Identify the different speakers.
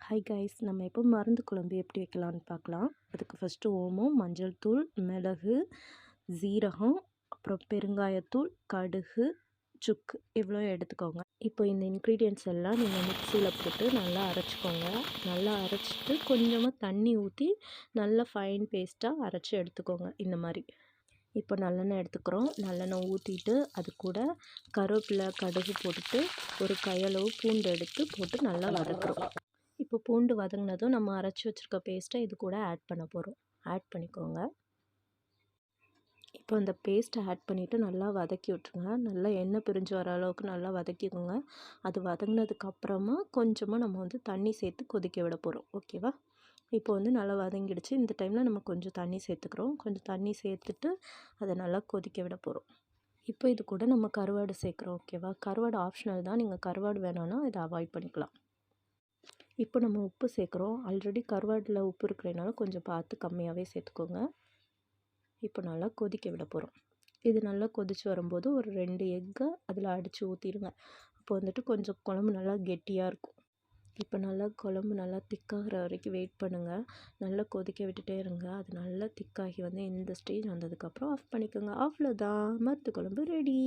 Speaker 1: Hi guys, நம்ம இப்போ மருந்து குழம்பு எப்படி வைக்கலான்னு பார்க்கலாம். அதுக்கு ஃபஸ்ட்டு ஓமம், மஞ்சள் தூள், மிளகு, சீரகம், அப்புறம் பெருங்காயத்தூள், கடுகு, சுக்கு இவ்வளோ எடுத்துக்கோங்க. இப்போ இந்த இன்க்ரீடியன்ட்ஸ் எல்லாம் நீங்கள் மிக்சியில் போட்டு நல்லா அரைச்சிக்கோங்க. நல்லா அரைச்சிட்டு கொஞ்சமாக தண்ணி ஊற்றி நல்லா ஃபைன் பேஸ்ட்டாக அரைச்சி எடுத்துக்கோங்க. இந்த மாதிரி இப்போ நல்லெண்ணெய் எடுத்துக்கிறோம். நல்லெண்ணெய் ஊற்றிட்டு அது கூட கருவேப்பிலை, கடுகு போட்டுட்டு ஒரு கையளவு பூண்டு எடுத்து போட்டு நல்லா வதக்குறோம். இப்போ பூண்டு வதங்கினதும் நம்ம அரைச்சி வச்சுருக்க பேஸ்ட்டை இது கூட ஆட் பண்ண போகிறோம். ஆட் பண்ணிக்கோங்க. இப்போ அந்த பேஸ்ட்டை ஆட் பண்ணிவிட்டு நல்லா வதக்கி விட்ருங்க. நல்லா எண்ணெய் பிரிஞ்சு வர அளவுக்கு நல்லா வதக்கிக்கோங்க. அது வதங்கினதுக்கப்புறமா கொஞ்சமாக நம்ம தண்ணி சேர்த்து கொதிக்க விட போகிறோம். ஓகேவா? இப்போ நல்லா வதங்கிடுச்சு. இந்த டைமில் நம்ம கொஞ்சம் தண்ணி சேர்த்துக்கிறோம். கொஞ்சம் தண்ணி சேர்த்துட்டு அதை நல்லா கொதிக்க விட போகிறோம். இப்போ இது கூட நம்ம கருவாடு சேர்க்குறோம். ஓகேவா? கருவாடு ஆப்ஷனல் தான். நீங்கள் கருவாடு வேணும்னா இதை அவாய்ட் பண்ணிக்கலாம். இப்போ நம்ம உப்பு சேர்க்குறோம். ஆல்ரெடி கருவாட்டில் உப்பு இருக்கிறதுனால கொஞ்சம் பார்த்து கம்மியாகவே சேர்த்துக்கோங்க. இப்போ நல்லா கொதிக்க விட போகிறோம். இது நல்லா கொதித்து வரும்போது ஒரு 2 எக்கை அதில் அடித்து ஊற்றிடுங்க. அப்போ கொஞ்சம் குழம்பு நல்லா கெட்டியாக இருக்கும். இப்போ நல்லா குழம்பு நல்லா திக்காகிற வரைக்கும் வெயிட் பண்ணுங்கள். நல்லா கொதிக்க விட்டுட்டே இருங்க. அது நல்லா திக்காகி இந்த ஸ்டேஜ் வந்ததுக்கப்புறம் ஆஃப் பண்ணிக்கோங்க. அவ்வளோதான், மருந்து குழம்பு ரெடி.